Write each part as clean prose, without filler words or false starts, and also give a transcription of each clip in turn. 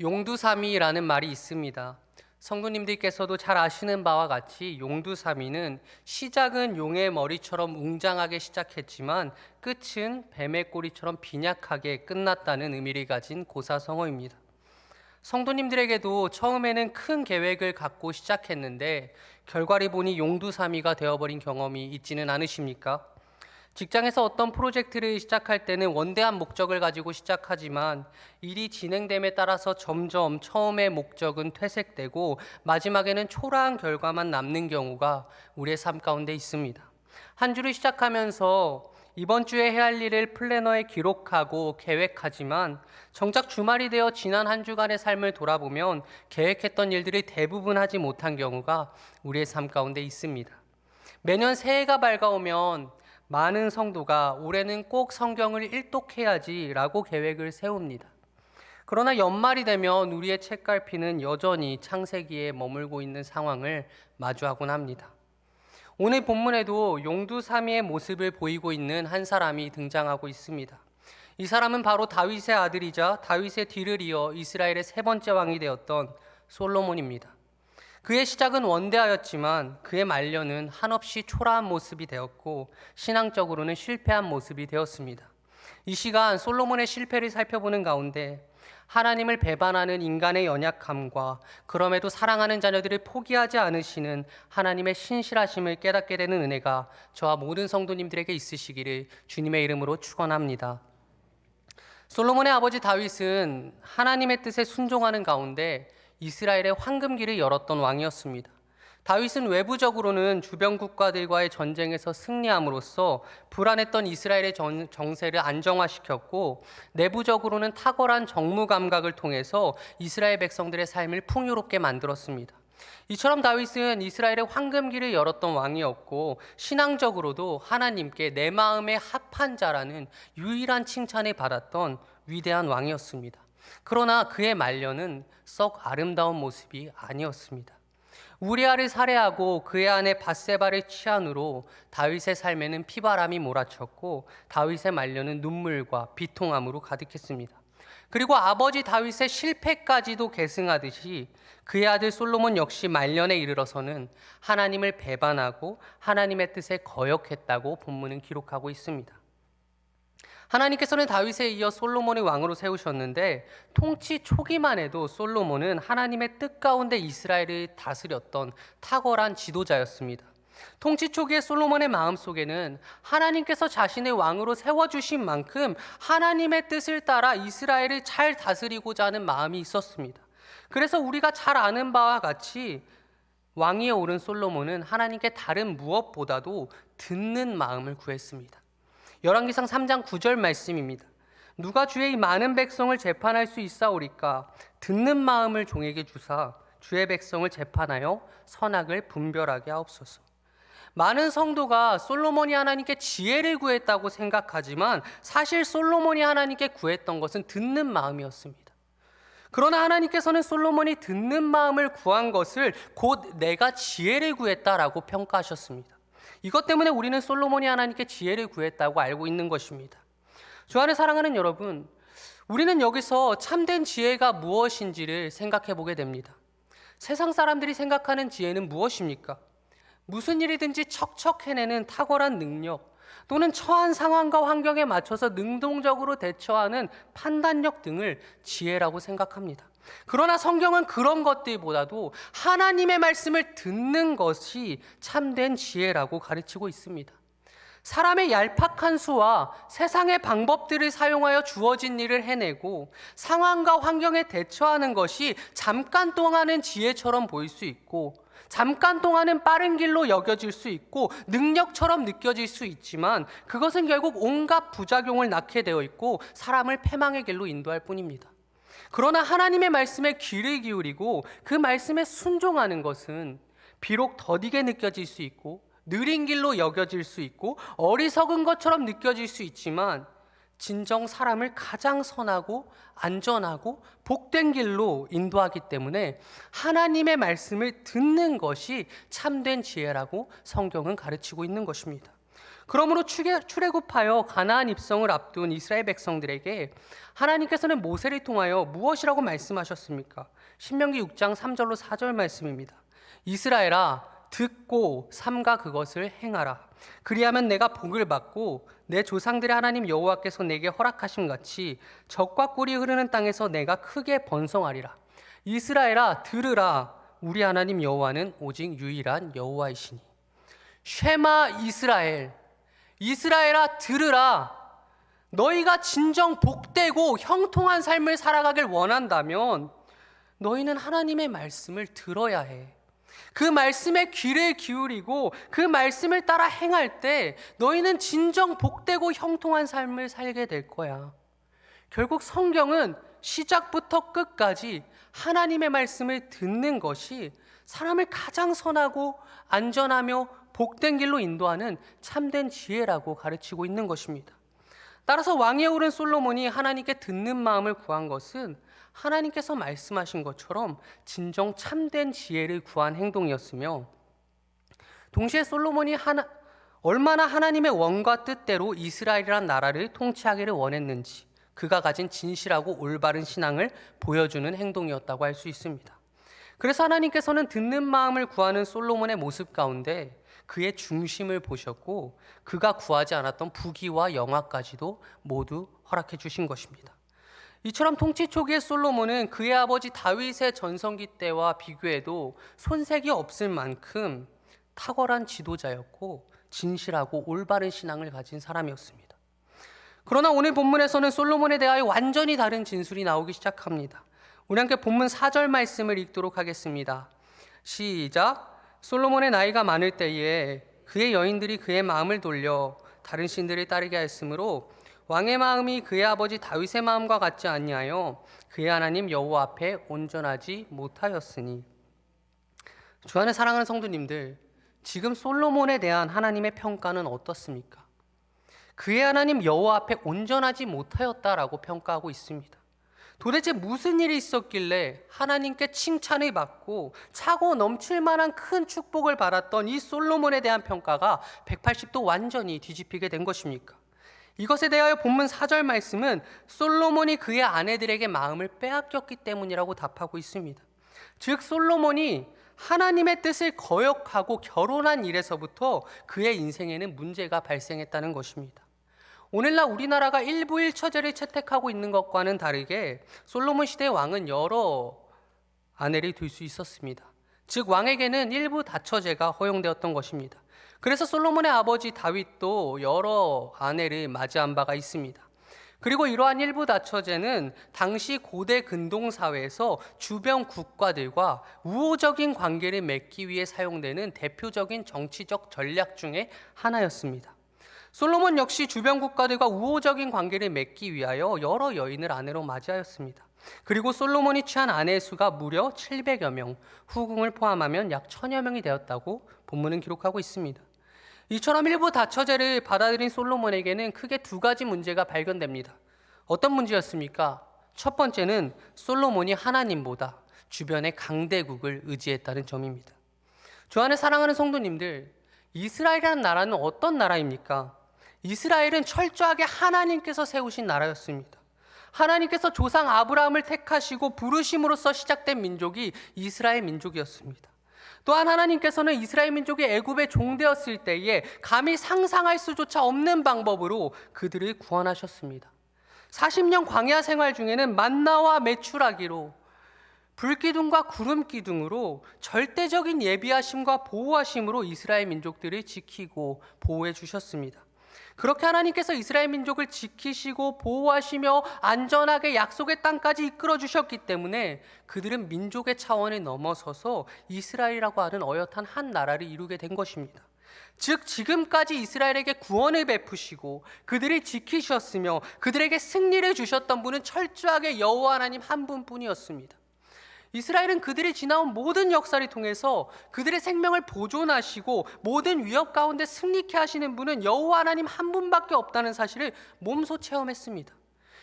용두사미라는 말이 있습니다. 성도님들께서도 잘 아시는 바와 같이 용두사미는 시작은 용의 머리처럼 웅장하게 시작했지만 끝은 뱀의 꼬리처럼 빈약하게 끝났다는 의미를 가진 고사성어입니다. 성도님들에게도 처음에는 큰 계획을 갖고 시작했는데 결과를 보니 용두사미가 되어버린 경험이 있지는 않으십니까? 직장에서 어떤 프로젝트를 시작할 때는 원대한 목적을 가지고 시작하지만 일이 진행됨에 따라서 점점 처음의 목적은 퇴색되고 마지막에는 초라한 결과만 남는 경우가 우리의 삶 가운데 있습니다. 한 주를 시작하면서 이번 주에 해야 할 일을 플래너에 기록하고 계획하지만 정작 주말이 되어 지난 한 주간의 삶을 돌아보면 계획했던 일들을 대부분 하지 못한 경우가 우리의 삶 가운데 있습니다. 매년 새해가 밝아오면 많은 성도가 올해는 꼭 성경을 일독해야지라고 계획을 세웁니다. 그러나 연말이 되면 우리의 책갈피는 여전히 창세기에 머물고 있는 상황을 마주하곤 합니다. 오늘 본문에도 용두사미의 모습을 보이고 있는 한 사람이 등장하고 있습니다. 이 사람은 바로 다윗의 아들이자 다윗의 뒤를 이어 이스라엘의 세 번째 왕이 되었던 솔로몬입니다. 그의 시작은 원대하였지만 그의 말년은 한없이 초라한 모습이 되었고 신앙적으로는 실패한 모습이 되었습니다. 이 시간 솔로몬의 실패를 살펴보는 가운데 하나님을 배반하는 인간의 연약함과 그럼에도 사랑하는 자녀들을 포기하지 않으시는 하나님의 신실하심을 깨닫게 되는 은혜가 저와 모든 성도님들에게 있으시기를 주님의 이름으로 축원합니다. 솔로몬의 아버지 다윗은 하나님의 뜻에 순종하는 가운데 이스라엘의 황금기를 열었던 왕이었습니다. 다윗은 외부적으로는 주변 국가들과의 전쟁에서 승리함으로써 불안했던 이스라엘의 정세를 안정화시켰고 내부적으로는 탁월한 정무 감각을 통해서 이스라엘 백성들의 삶을 풍요롭게 만들었습니다. 이처럼 다윗은 이스라엘의 황금기를 열었던 왕이었고 신앙적으로도 하나님께 내 마음에 합한 자라는 유일한 칭찬을 받았던 위대한 왕이었습니다. 그러나 그의 말년은 썩 아름다운 모습이 아니었습니다. 우리아를 살해하고 그의 아내 밧세바를 취한 후로 다윗의 삶에는 피바람이 몰아쳤고 다윗의 말년은 눈물과 비통함으로 가득했습니다. 그리고 아버지 다윗의 실패까지도 계승하듯이 그의 아들 솔로몬 역시 말년에 이르러서는 하나님을 배반하고 하나님의 뜻에 거역했다고 본문은 기록하고 있습니다. 하나님께서는 다윗에 이어 솔로몬을 왕으로 세우셨는데 통치 초기만 해도 솔로몬은 하나님의 뜻 가운데 이스라엘을 다스렸던 탁월한 지도자였습니다. 통치 초기의 솔로몬의 마음속에는 하나님께서 자신의 왕으로 세워주신 만큼 하나님의 뜻을 따라 이스라엘을 잘 다스리고자 하는 마음이 있었습니다. 그래서 우리가 잘 아는 바와 같이 왕위에 오른 솔로몬은 하나님께 다른 무엇보다도 듣는 마음을 구했습니다. 열왕기상 3장 9절 말씀입니다. 누가 주의 이 많은 백성을 재판할 수 있사오리까? 듣는 마음을 종에게 주사 주의 백성을 재판하여 선악을 분별하게 하옵소서. 많은 성도가 솔로몬이 하나님께 지혜를 구했다고 생각하지만 사실 솔로몬이 하나님께 구했던 것은 듣는 마음이었습니다. 그러나 하나님께서는 솔로몬이 듣는 마음을 구한 것을 곧 내가 지혜를 구했다라고 평가하셨습니다. 이것 때문에 우리는 솔로몬이 하나님께 지혜를 구했다고 알고 있는 것입니다. 주 안에 사랑하는 여러분, 우리는 여기서 참된 지혜가 무엇인지를 생각해 보게 됩니다. 세상 사람들이 생각하는 지혜는 무엇입니까? 무슨 일이든지 척척 해내는 탁월한 능력, 또는 처한 상황과 환경에 맞춰서 능동적으로 대처하는 판단력 등을 지혜라고 생각합니다. 그러나 성경은 그런 것들보다도 하나님의 말씀을 듣는 것이 참된 지혜라고 가르치고 있습니다. 사람의 얄팍한 수와 세상의 방법들을 사용하여 주어진 일을 해내고 상황과 환경에 대처하는 것이 잠깐 동안은 지혜처럼 보일 수 있고 잠깐 동안은 빠른 길로 여겨질 수 있고 능력처럼 느껴질 수 있지만 그것은 결국 온갖 부작용을 낳게 되어 있고 사람을 패망의 길로 인도할 뿐입니다. 그러나 하나님의 말씀에 귀를 기울이고 그 말씀에 순종하는 것은 비록 더디게 느껴질 수 있고 느린 길로 여겨질 수 있고 어리석은 것처럼 느껴질 수 있지만 진정 사람을 가장 선하고 안전하고 복된 길로 인도하기 때문에 하나님의 말씀을 듣는 것이 참된 지혜라고 성경은 가르치고 있는 것입니다. 그러므로 출애굽하여 가나안 입성을 앞둔 이스라엘 백성들에게 하나님께서는 모세를 통하여 무엇이라고 말씀하셨습니까? 신명기 6장 3절로 4절 말씀입니다. 이스라엘아, 듣고 삼가 그것을 행하라. 그리하면 내가 복을 받고 내 조상들의 하나님 여호와께서 내게 허락하심 같이 적과 꿀이 흐르는 땅에서 내가 크게 번성하리라. 이스라엘아, 들으라. 우리 하나님 여호와는 오직 유일한 여호와이시니. 쉐마 이스라엘, 이스라엘아 들으라. 너희가 진정 복되고 형통한 삶을 살아가길 원한다면 너희는 하나님의 말씀을 들어야 해. 그 말씀에 귀를 기울이고 그 말씀을 따라 행할 때 너희는 진정 복되고 형통한 삶을 살게 될 거야. 결국 성경은 시작부터 끝까지 하나님의 말씀을 듣는 것이 사람을 가장 선하고 안전하며 복된 길로 인도하는 참된 지혜라고 가르치고 있는 것입니다. 따라서 왕위에 오른 솔로몬이 하나님께 듣는 마음을 구한 것은 하나님께서 말씀하신 것처럼 진정 참된 지혜를 구한 행동이었으며, 동시에 솔로몬이 얼마나 하나님의 원과 뜻대로 이스라엘이란 나라를 통치하기를 원했는지 그가 가진 진실하고 올바른 신앙을 보여주는 행동이었다고 할 수 있습니다. 그래서 하나님께서는 듣는 마음을 구하는 솔로몬의 모습 가운데 그의 중심을 보셨고 그가 구하지 않았던 부귀와 영화까지도 모두 허락해 주신 것입니다. 이처럼 통치 초기의 솔로몬은 그의 아버지 다윗의 전성기 때와 비교해도 손색이 없을 만큼 탁월한 지도자였고 진실하고 올바른 신앙을 가진 사람이었습니다. 그러나 오늘 본문에서는 솔로몬에 대하여 완전히 다른 진술이 나오기 시작합니다. 우리 함께 본문 4절 말씀을 읽도록 하겠습니다. 시작. 솔로몬의 나이가 많을 때에 그의 여인들이 그의 마음을 돌려 다른 신들을 따르게 하였으므로 왕의 마음이 그의 아버지 다윗의 마음과 같지 아니하여 그의 하나님 여호와 앞에 온전하지 못하였으니. 주 안에 사랑하는 성도님들, 지금 솔로몬에 대한 하나님의 평가는 어떻습니까? 그의 하나님 여호와 앞에 온전하지 못하였다라고 평가하고 있습니다. 도대체 무슨 일이 있었길래 하나님께 칭찬을 받고 차고 넘칠 만한 큰 축복을 받았던 이 솔로몬에 대한 평가가 180도 완전히 뒤집히게 된 것입니까? 이것에 대하여 본문 4절 말씀은 솔로몬이 그의 아내들에게 마음을 빼앗겼기 때문이라고 답하고 있습니다. 즉 솔로몬이 하나님의 뜻을 거역하고 결혼한 일에서부터 그의 인생에는 문제가 발생했다는 것입니다. 오늘날 우리나라가 일부 일처제를 채택하고 있는 것과는 다르게 솔로몬 시대의 왕은 여러 아내를 둘 수 있었습니다. 즉 왕에게는 일부 다처제가 허용되었던 것입니다. 그래서 솔로몬의 아버지 다윗도 여러 아내를 맞이한 바가 있습니다. 그리고 이러한 일부 다처제는 당시 고대 근동사회에서 주변 국가들과 우호적인 관계를 맺기 위해 사용되는 대표적인 정치적 전략 중에 하나였습니다. 솔로몬 역시 주변 국가들과 우호적인 관계를 맺기 위하여 여러 여인을 아내로 맞이하였습니다. 그리고 솔로몬이 취한 아내의 수가 무려 700여 명, 후궁을 포함하면 약 1000여 명이 되었다고 본문은 기록하고 있습니다. 이처럼 일부 다처제를 받아들인 솔로몬에게는 크게 두 가지 문제가 발견됩니다. 어떤 문제였습니까? 첫 번째는 솔로몬이 하나님보다 주변의 강대국을 의지했다는 점입니다. 주 안에 사랑하는 성도님들, 이스라엘이라는 나라는 어떤 나라입니까? 이스라엘은 철저하게 하나님께서 세우신 나라였습니다. 하나님께서 조상 아브라함을 택하시고 부르심으로써 시작된 민족이 이스라엘 민족이었습니다. 또한 하나님께서는 이스라엘 민족이 애굽에 종되었을 때에 감히 상상할 수조차 없는 방법으로 그들을 구원하셨습니다. 40년 광야 생활 중에는 만나와 메추라기로, 불기둥과 구름기둥으로 절대적인 예비하심과 보호하심으로 이스라엘 민족들을 지키고 보호해 주셨습니다. 그렇게 하나님께서 이스라엘 민족을 지키시고 보호하시며 안전하게 약속의 땅까지 이끌어 주셨기 때문에 그들은 민족의 차원을 넘어서서 이스라엘이라고 하는 어엿한 한 나라를 이루게 된 것입니다. 즉 지금까지 이스라엘에게 구원을 베푸시고 그들을 지키셨으며 그들에게 승리를 주셨던 분은 철저하게 여호와 하나님 한 분뿐이었습니다. 이스라엘은 그들이 지나온 모든 역사를 통해서 그들의 생명을 보존하시고 모든 위협 가운데 승리케 하시는 분은 여호와 하나님 한 분밖에 없다는 사실을 몸소 체험했습니다.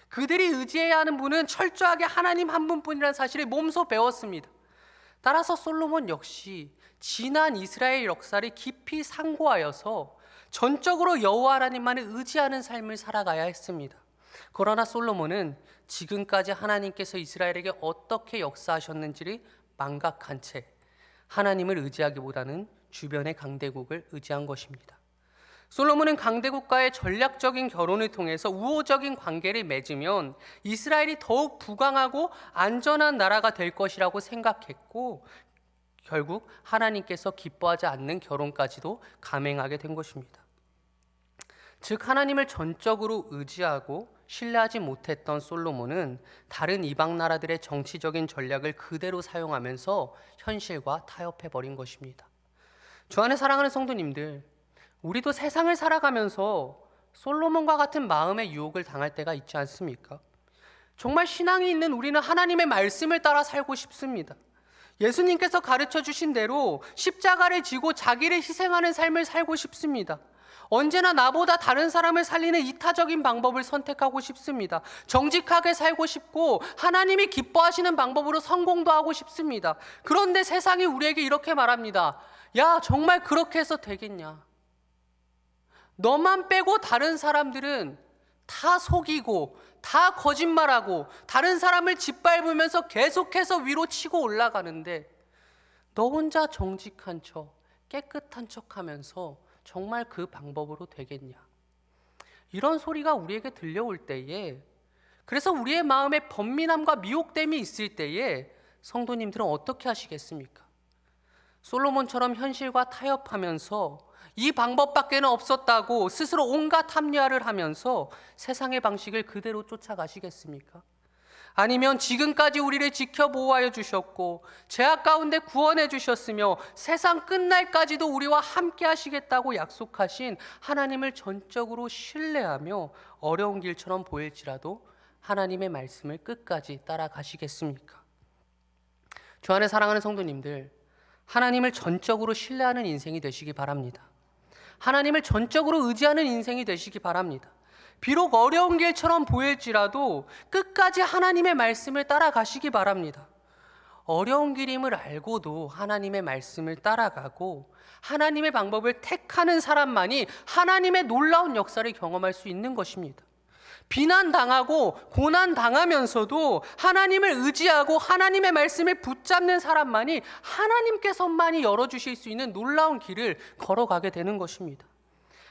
그들이 의지해야 하는 분은 철저하게 하나님 한 분뿐이라는 사실을 몸소 배웠습니다. 따라서 솔로몬 역시 지난 이스라엘 역사를 깊이 상고하여서 전적으로 여호와 하나님만을 의지하는 삶을 살아가야 했습니다. 그러나 솔로몬은 지금까지 하나님께서 이스라엘에게 어떻게 역사하셨는지를 망각한 채 하나님을 의지하기보다는 주변의 강대국을 의지한 것입니다. 솔로몬은 강대국과의 전략적인 결혼을 통해서 우호적인 관계를 맺으면 이스라엘이 더욱 부강하고 안전한 나라가 될 것이라고 생각했고, 결국 하나님께서 기뻐하지 않는 결혼까지도 감행하게 된 것입니다. 즉 하나님을 전적으로 의지하고 신뢰하지 못했던 솔로몬은 다른 이방 나라들의 정치적인 전략을 그대로 사용하면서 현실과 타협해버린 것입니다. 주 안에 사랑하는 성도님들, 우리도 세상을 살아가면서 솔로몬과 같은 마음의 유혹을 당할 때가 있지 않습니까? 정말 신앙이 있는 우리는 하나님의 말씀을 따라 살고 싶습니다. 예수님께서 가르쳐 주신 대로 십자가를 지고 자기를 희생하는 삶을 살고 싶습니다. 언제나 나보다 다른 사람을 살리는 이타적인 방법을 선택하고 싶습니다. 정직하게 살고 싶고 하나님이 기뻐하시는 방법으로 성공도 하고 싶습니다. 그런데 세상이 우리에게 이렇게 말합니다. 야, 정말 그렇게 해서 되겠냐? 너만 빼고 다른 사람들은 다 속이고 다 거짓말하고 다른 사람을 짓밟으면서 계속해서 위로 치고 올라가는데 너 혼자 정직한 척, 깨끗한 척하면서 정말 그 방법으로 되겠냐? 이런 소리가 우리에게 들려올 때에, 그래서 우리의 마음에 번민함과 미혹됨이 있을 때에 성도님들은 어떻게 하시겠습니까? 솔로몬처럼 현실과 타협하면서 이 방법밖에는 없었다고 스스로 온갖 합리화를 하면서 세상의 방식을 그대로 쫓아가시겠습니까? 아니면 지금까지 우리를 지켜 보호하여 주셨고 죄악 가운데 구원해 주셨으며 세상 끝날까지도 우리와 함께 하시겠다고 약속하신 하나님을 전적으로 신뢰하며 어려운 길처럼 보일지라도 하나님의 말씀을 끝까지 따라가시겠습니까? 주 안에 사랑하는 성도님들, 하나님을 전적으로 신뢰하는 인생이 되시기 바랍니다. 하나님을 전적으로 의지하는 인생이 되시기 바랍니다. 비록 어려운 길처럼 보일지라도 끝까지 하나님의 말씀을 따라가시기 바랍니다. 어려운 길임을 알고도 하나님의 말씀을 따라가고 하나님의 방법을 택하는 사람만이 하나님의 놀라운 역사를 경험할 수 있는 것입니다. 비난당하고 고난당하면서도 하나님을 의지하고 하나님의 말씀을 붙잡는 사람만이 하나님께서만이 열어주실 수 있는 놀라운 길을 걸어가게 되는 것입니다.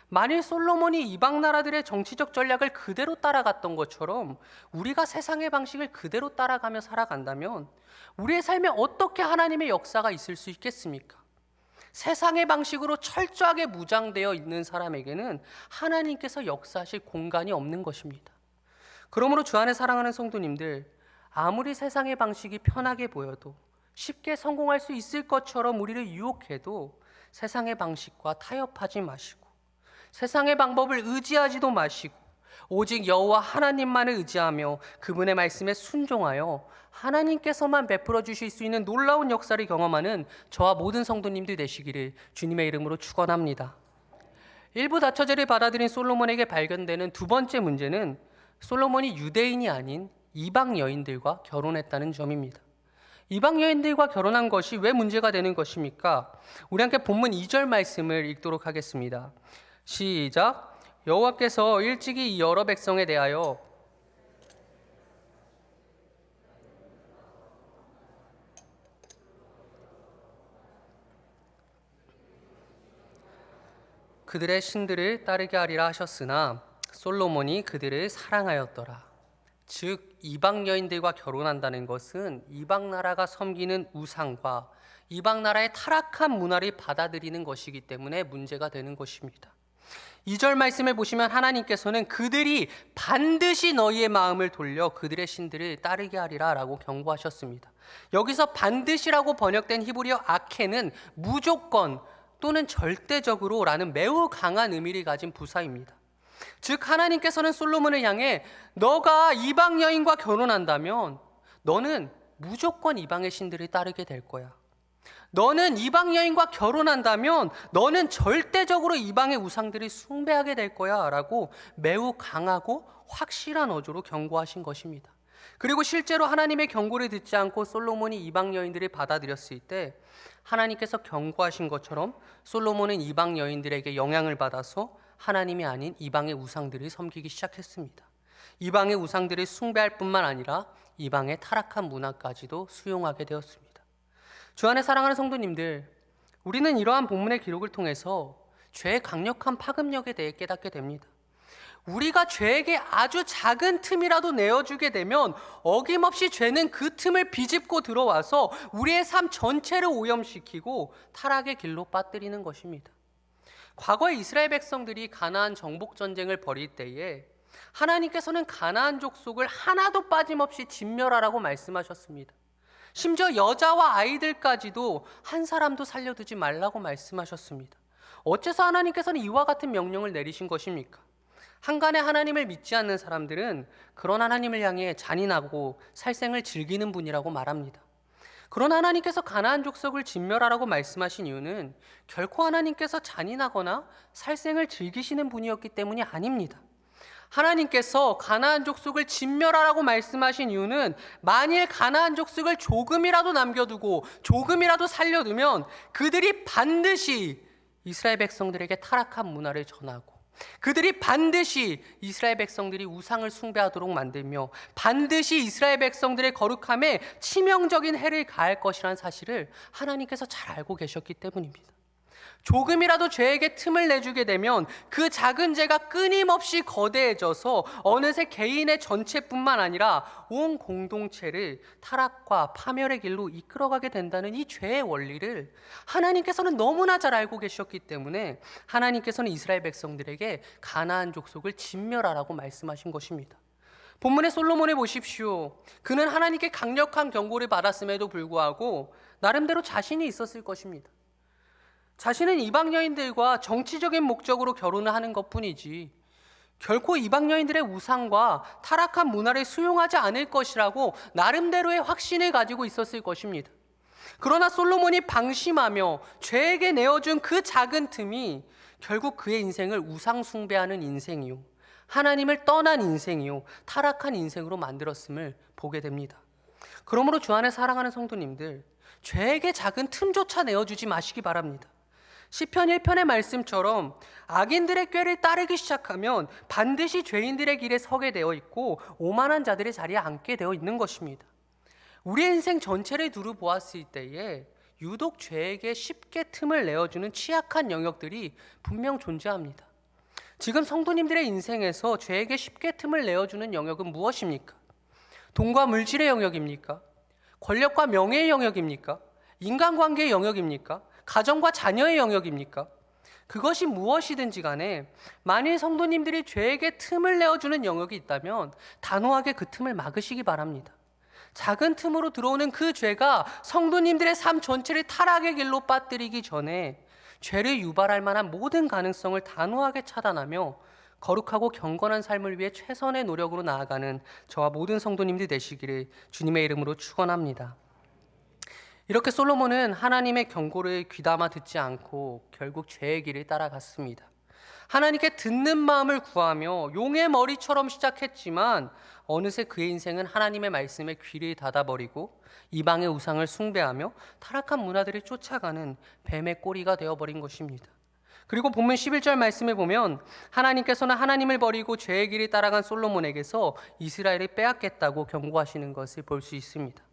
만일 솔로몬이 이방 나라들의 정치적 전략을 그대로 따라갔던 것처럼 우리가 세상의 방식을 그대로 따라가며 살아간다면 우리의 삶에 어떻게 하나님의 역사가 있을 수 있겠습니까? 세상의 방식으로 철저하게 무장되어 있는 사람에게는 하나님께서 역사하실 공간이 없는 것입니다. 그러므로 주 안에 사랑하는 성도님들, 아무리 세상의 방식이 편하게 보여도 쉽게 성공할 수 있을 것처럼 우리를 유혹해도 세상의 방식과 타협하지 마시고 세상의 방법을 의지하지도 마시고 오직 여호와 하나님만을 의지하며 그분의 말씀에 순종하여 하나님께서만 베풀어 주실 수 있는 놀라운 역사를 경험하는 저와 모든 성도님들 되시기를 주님의 이름으로 축원합니다. 일부 다처제를 받아들인 솔로몬에게 발견되는 두 번째 문제는 솔로몬이 유대인이 아닌 이방 여인들과 결혼했다는 점입니다. 이방 여인들과 결혼한 것이 왜 문제가 되는 것입니까? 우리 함께 본문 2절 말씀을 읽도록 하겠습니다. 시작. 여호와께서 일찍이 이 여러 백성에 대하여 그들의 신들을 따르게 하리라 하셨으나 솔로몬이 그들을 사랑하였더라. 즉 이방 여인들과 결혼한다는 것은 이방 나라가 섬기는 우상과 이방 나라의 타락한 문화를 받아들이는 것이기 때문에 문제가 되는 것입니다. 2절 말씀을 보시면 하나님께서는 그들이 반드시 너희의 마음을 돌려 그들의 신들을 따르게 하리라 라고 경고하셨습니다. 여기서 반드시라고 번역된 히브리어 아케는 무조건 또는 절대적으로 라는 매우 강한 의미를 가진 부사입니다. 즉 하나님께서는 솔로몬을 향해 너가 이방 여인과 결혼한다면 너는 무조건 이방의 신들을 따르게 될 거야. 너는 이방 여인과 결혼한다면 너는 절대적으로 이방의 우상들을 숭배하게 될 거야 라고 매우 강하고 확실한 어조로 경고하신 것입니다. 그리고 실제로 하나님의 경고를 듣지 않고 솔로몬이 이방 여인들을 받아들였을 때 하나님께서 경고하신 것처럼 솔로몬은 이방 여인들에게 영향을 받아서 하나님이 아닌 이방의 우상들을 섬기기 시작했습니다. 이방의 우상들을 숭배할 뿐만 아니라 이방의 타락한 문화까지도 수용하게 되었습니다. 주 안에 사랑하는 성도님들, 우리는 이러한 본문의 기록을 통해서 죄의 강력한 파급력에 대해 깨닫게 됩니다. 우리가 죄에게 아주 작은 틈이라도 내어주게 되면 어김없이 죄는 그 틈을 비집고 들어와서 우리의 삶 전체를 오염시키고 타락의 길로 빠뜨리는 것입니다. 과거에 이스라엘 백성들이 가나안 정복 전쟁을 벌일 때에 하나님께서는 가나안 족속을 하나도 빠짐없이 진멸하라고 말씀하셨습니다. 심지어 여자와 아이들까지도 한 사람도 살려두지 말라고 말씀하셨습니다. 어째서 하나님께서는 이와 같은 명령을 내리신 것입니까? 한간에 하나님을 믿지 않는 사람들은 그런 하나님을 향해 잔인하고 살생을 즐기는 분이라고 말합니다. 그러나 하나님께서 가나안 족속을 진멸하라고 말씀하신 이유는 결코 하나님께서 잔인하거나 살생을 즐기시는 분이었기 때문이 아닙니다. 하나님께서 가나안 족속을 진멸하라고 말씀하신 이유는 만일 가나안 족속을 조금이라도 남겨두고 조금이라도 살려두면 그들이 반드시 이스라엘 백성들에게 타락한 문화를 전하고 그들이 반드시 이스라엘 백성들이 우상을 숭배하도록 만들며 반드시 이스라엘 백성들의 거룩함에 치명적인 해를 가할 것이라는 사실을 하나님께서 잘 알고 계셨기 때문입니다. 조금이라도 죄에게 틈을 내주게 되면 그 작은 죄가 끊임없이 거대해져서 어느새 개인의 전체뿐만 아니라 온 공동체를 타락과 파멸의 길로 이끌어가게 된다는 이 죄의 원리를 하나님께서는 너무나 잘 알고 계셨기 때문에 하나님께서는 이스라엘 백성들에게 가나안 족속을 진멸하라고 말씀하신 것입니다. 본문의 솔로몬을 보십시오. 그는 하나님께 강력한 경고를 받았음에도 불구하고 나름대로 자신이 있었을 것입니다. 자신은 이방 여인들과 정치적인 목적으로 결혼을 하는 것뿐이지 결코 이방 여인들의 우상과 타락한 문화를 수용하지 않을 것이라고 나름대로의 확신을 가지고 있었을 것입니다. 그러나 솔로몬이 방심하며 죄에게 내어준 그 작은 틈이 결국 그의 인생을 우상 숭배하는 인생이요, 하나님을 떠난 인생이요, 타락한 인생으로 만들었음을 보게 됩니다. 그러므로 주 안에 사랑하는 성도님들, 죄에게 작은 틈조차 내어주지 마시기 바랍니다. 시편 1편의 말씀처럼 악인들의 꾀를 따르기 시작하면 반드시 죄인들의 길에 서게 되어 있고 오만한 자들의 자리에 앉게 되어 있는 것입니다. 우리의 인생 전체를 두루 보았을 때에 유독 죄에게 쉽게 틈을 내어주는 취약한 영역들이 분명 존재합니다. 지금 성도님들의 인생에서 죄에게 쉽게 틈을 내어주는 영역은 무엇입니까? 돈과 물질의 영역입니까? 권력과 명예의 영역입니까? 인간관계의 영역입니까? 가정과 자녀의 영역입니까? 그것이 무엇이든지 간에 만일 성도님들이 죄에게 틈을 내어주는 영역이 있다면 단호하게 그 틈을 막으시기 바랍니다. 작은 틈으로 들어오는 그 죄가 성도님들의 삶 전체를 타락의 길로 빠뜨리기 전에 죄를 유발할 만한 모든 가능성을 단호하게 차단하며 거룩하고 경건한 삶을 위해 최선의 노력으로 나아가는 저와 모든 성도님들 되시기를 주님의 이름으로 축원합니다. 이렇게 솔로몬은 하나님의 경고를 귀담아 듣지 않고 결국 죄의 길을 따라갔습니다. 하나님께 듣는 마음을 구하며 용의 머리처럼 시작했지만 어느새 그의 인생은 하나님의 말씀에 귀를 닫아버리고 이방의 우상을 숭배하며 타락한 문화들을 쫓아가는 뱀의 꼬리가 되어버린 것입니다. 그리고 본문 11절 말씀에 보면 하나님께서는 하나님을 버리고 죄의 길을 따라간 솔로몬에게서 이스라엘을 빼앗겠다고 경고하시는 것을 볼 수 있습니다.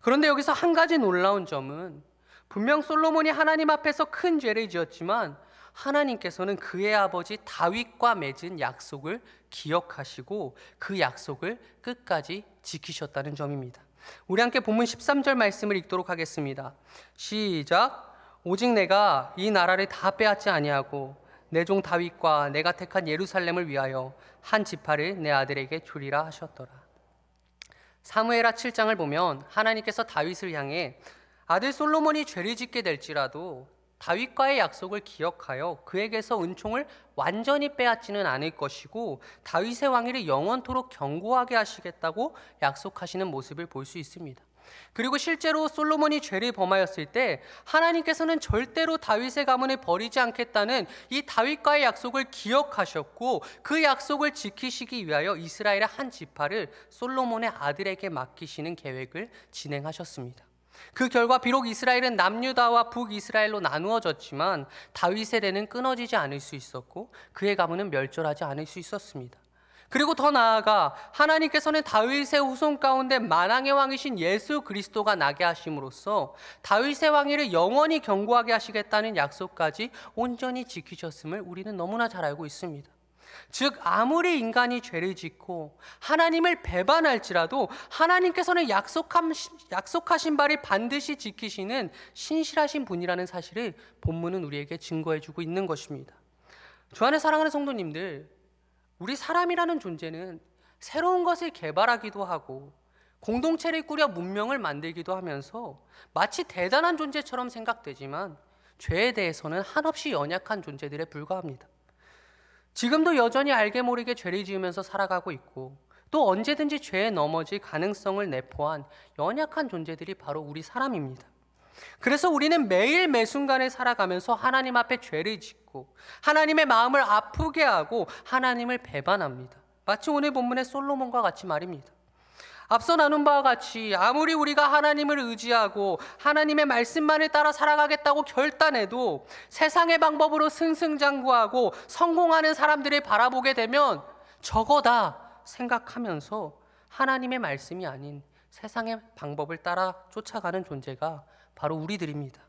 그런데 여기서 한 가지 놀라운 점은 분명 솔로몬이 하나님 앞에서 큰 죄를 지었지만 하나님께서는 그의 아버지 다윗과 맺은 약속을 기억하시고 그 약속을 끝까지 지키셨다는 점입니다. 우리 함께 본문 13절 말씀을 읽도록 하겠습니다. 시작. 오직 내가 이 나라를 다 빼앗지 아니하고 내 종 다윗과 내가 택한 예루살렘을 위하여 한 지파를 내 아들에게 주리라 하셨더라. 사무엘하 7장을 보면 하나님께서 다윗을 향해 아들 솔로몬이 죄를 짓게 될지라도 다윗과의 약속을 기억하여 그에게서 은총을 완전히 빼앗지는 않을 것이고 다윗의 왕위를 영원토록 견고하게 하시겠다고 약속하시는 모습을 볼 수 있습니다. 그리고 실제로 솔로몬이 죄를 범하였을 때 하나님께서는 절대로 다윗의 가문을 버리지 않겠다는 이 다윗과의 약속을 기억하셨고, 그 약속을 지키시기 위하여 이스라엘의 한 지파를 솔로몬의 아들에게 맡기시는 계획을 진행하셨습니다. 그 결과 비록 이스라엘은 남유다와 북이스라엘로 나누어졌지만 다윗 세대는 끊어지지 않을 수 있었고 그의 가문은 멸절하지 않을 수 있었습니다. 그리고 더 나아가 하나님께서는 다윗의 후손 가운데 만왕의 왕이신 예수 그리스도가 나게 하심으로써 다윗의 왕위를 영원히 견고하게 하시겠다는 약속까지 온전히 지키셨음을 우리는 너무나 잘 알고 있습니다. 즉 아무리 인간이 죄를 짓고 하나님을 배반할지라도 하나님께서는 약속하신 바를 반드시 지키시는 신실하신 분이라는 사실을 본문은 우리에게 증거해주고 있는 것입니다. 주 안에 사랑하는 성도님들, 우리 사람이라는 존재는 새로운 것을 개발하기도 하고 공동체를 꾸려 문명을 만들기도 하면서 마치 대단한 존재처럼 생각되지만 죄에 대해서는 한없이 연약한 존재들에 불과합니다. 지금도 여전히 알게 모르게 죄를 지으면서 살아가고 있고 또 언제든지 죄에 넘어질 가능성을 내포한 연약한 존재들이 바로 우리 사람입니다. 그래서 우리는 매일 매순간에 살아가면서 하나님 앞에 죄를 짓고 하나님의 마음을 아프게 하고 하나님을 배반합니다. 마치 오늘 본문의 솔로몬과 같이 말입니다. 앞서 나눈 바와 같이 아무리 우리가 하나님을 의지하고 하나님의 말씀만을 따라 살아가겠다고 결단해도 세상의 방법으로 승승장구하고 성공하는 사람들을 바라보게 되면 저거다 생각하면서 하나님의 말씀이 아닌 세상의 방법을 따라 쫓아가는 존재가 바로 우리들입니다.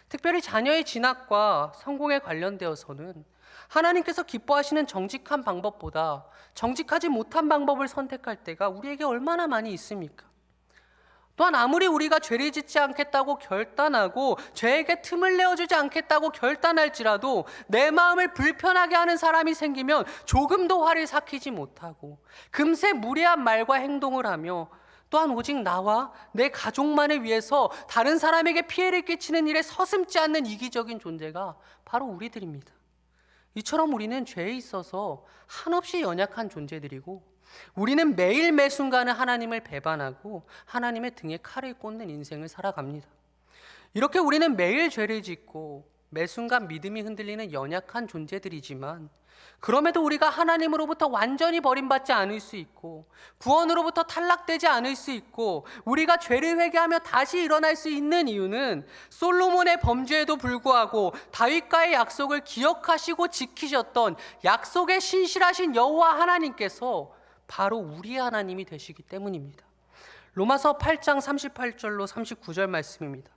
특별히 자녀의 진학과 성공에 관련되어서는 하나님께서 기뻐하시는 정직한 방법보다 정직하지 못한 방법을 선택할 때가 우리에게 얼마나 많이 있습니까? 또한 아무리 우리가 죄를 짓지 않겠다고 결단하고 죄에게 틈을 내어주지 않겠다고 결단할지라도 내 마음을 불편하게 하는 사람이 생기면 조금도 화를 삭히지 못하고 금세 무례한 말과 행동을 하며 또한 오직 나와 내 가족만을 위해서 다른 사람에게 피해를 끼치는 일에 서슴지 않는 이기적인 존재가 바로 우리들입니다. 이처럼 우리는 죄에 있어서 한없이 연약한 존재들이고 우리는 매일 매순간에 하나님을 배반하고 하나님의 등에 칼을 꽂는 인생을 살아갑니다. 이렇게 우리는 매일 죄를 짓고 매순간 믿음이 흔들리는 연약한 존재들이지만 그럼에도 우리가 하나님으로부터 완전히 버림받지 않을 수 있고 구원으로부터 탈락되지 않을 수 있고 우리가 죄를 회개하며 다시 일어날 수 있는 이유는 솔로몬의 범죄에도 불구하고 다윗과의 약속을 기억하시고 지키셨던 약속의 신실하신 여호와 하나님께서 바로 우리 하나님이 되시기 때문입니다. 로마서 8장 38절로 39절 말씀입니다.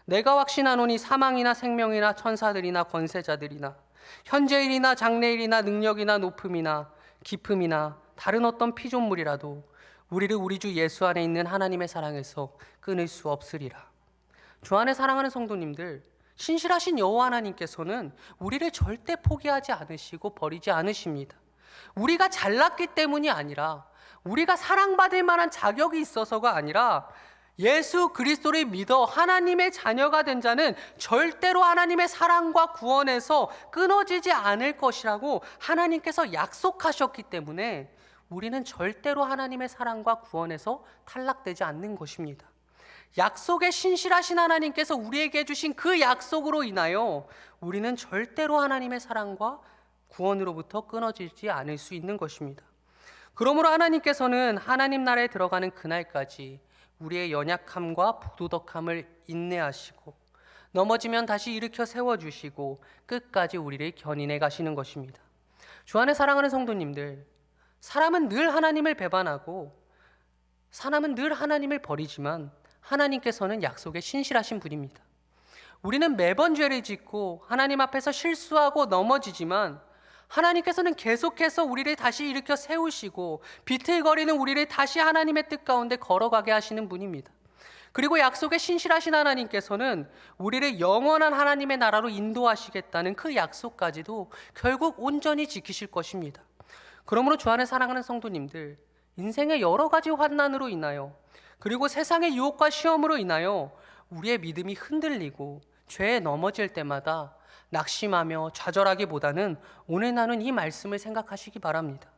내가 확신하노니 사망이나 생명이나 천사들이나 권세자들이나 현재일이나 장래일이나 능력이나 높음이나 깊음이나 다른 어떤 피조물이라도 우리를 우리 주 예수 안에 있는 하나님의 사랑에서 끊을 수 없으리라. 주 안에 사랑하는 성도님들, 신실하신 여호와 하나님께서는 우리를 절대 포기하지 않으시고 버리지 않으십니다. 우리가 잘났기 때문이 아니라 우리가 사랑받을 만한 자격이 있어서가 아니라 예수 그리스도를 믿어 하나님의 자녀가 된 자는 절대로 하나님의 사랑과 구원에서 끊어지지 않을 것이라고 하나님께서 약속하셨기 때문에 우리는 절대로 하나님의 사랑과 구원에서 탈락되지 않는 것입니다. 약속의 신실하신 하나님께서 우리에게 주신 그 약속으로 인하여 우리는 절대로 하나님의 사랑과 구원으로부터 끊어지지 않을 수 있는 것입니다. 그러므로 하나님께서는 하나님 나라에 들어가는 그날까지 우리의 연약함과 부도덕함을 인내하시고 넘어지면 다시 일으켜 세워주시고 끝까지 우리를 견인해 가시는 것입니다. 주 안에 사랑하는 성도님들, 사람은 늘 하나님을 배반하고 사람은 늘 하나님을 버리지만 하나님께서는 약속에 신실하신 분입니다. 우리는 매번 죄를 짓고 하나님 앞에서 실수하고 넘어지지만 하나님께서는 계속해서 우리를 다시 일으켜 세우시고 비틀거리는 우리를 다시 하나님의 뜻 가운데 걸어가게 하시는 분입니다. 그리고 약속에 신실하신 하나님께서는 우리를 영원한 하나님의 나라로 인도하시겠다는 그 약속까지도 결국 온전히 지키실 것입니다. 그러므로 주 안에 사랑하는 성도님들, 인생의 여러 가지 환난으로 인하여 그리고 세상의 유혹과 시험으로 인하여 우리의 믿음이 흔들리고 죄에 넘어질 때마다 낙심하며 좌절하기보다는 오늘 나눈 이 말씀을 생각하시기 바랍니다.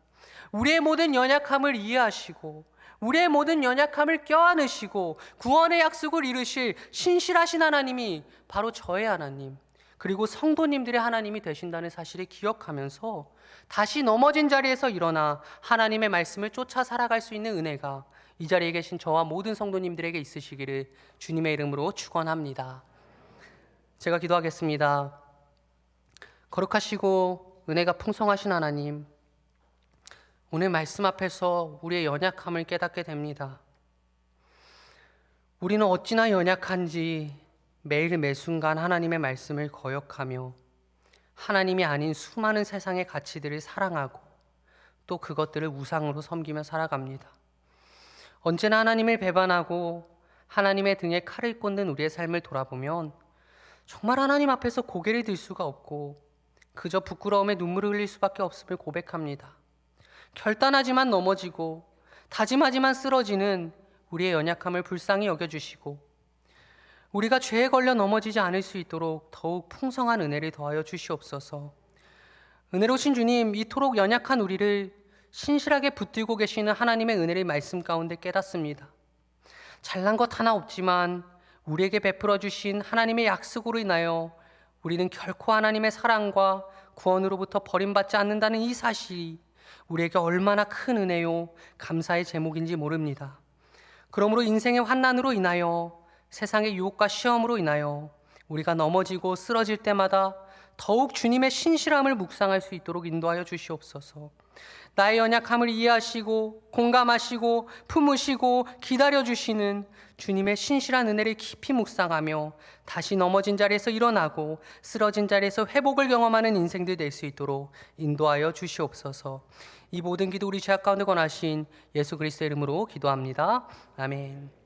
우리의 모든 연약함을 이해하시고 우리의 모든 연약함을 껴안으시고 구원의 약속을 이루실 신실하신 하나님이 바로 저의 하나님, 그리고 성도님들의 하나님이 되신다는 사실을 기억하면서 다시 넘어진 자리에서 일어나 하나님의 말씀을 쫓아 살아갈 수 있는 은혜가 이 자리에 계신 저와 모든 성도님들에게 있으시기를 주님의 이름으로 축원합니다. 제가 기도하겠습니다. 거룩하시고 은혜가 풍성하신 하나님, 오늘 말씀 앞에서 우리의 연약함을 깨닫게 됩니다. 우리는 어찌나 연약한지 매일 매순간 하나님의 말씀을 거역하며 하나님이 아닌 수많은 세상의 가치들을 사랑하고 또 그것들을 우상으로 섬기며 살아갑니다. 언제나 하나님을 배반하고 하나님의 등에 칼을 꽂는 우리의 삶을 돌아보면 정말 하나님 앞에서 고개를 들 수가 없고 그저 부끄러움에 눈물을 흘릴 수밖에 없음을 고백합니다. 결단하지만 넘어지고 다짐하지만 쓰러지는 우리의 연약함을 불쌍히 여겨주시고 우리가 죄에 걸려 넘어지지 않을 수 있도록 더욱 풍성한 은혜를 더하여 주시옵소서. 은혜로우신 주님, 이토록 연약한 우리를 신실하게 붙들고 계시는 하나님의 은혜를 말씀 가운데 깨닫습니다. 잘난 것 하나 없지만 우리에게 베풀어 주신 하나님의 약속으로 인하여 우리는 결코 하나님의 사랑과 구원으로부터 버림받지 않는다는 이 사실이 우리에게 얼마나 큰 은혜요 감사의 제목인지 모릅니다. 그러므로 인생의 환난으로 인하여 세상의 유혹과 시험으로 인하여 우리가 넘어지고 쓰러질 때마다 더욱 주님의 신실함을 묵상할 수 있도록 인도하여 주시옵소서. 나의 연약함을 이해하시고 공감하시고 품으시고 기다려주시는 주님의 신실한 은혜를 깊이 묵상하며 다시 넘어진 자리에서 일어나고 쓰러진 자리에서 회복을 경험하는 인생들 될 수 있도록 인도하여 주시옵소서. 이 모든 기도 우리 죄악 가운데 권하신 예수 그리스도의 이름으로 기도합니다. 아멘.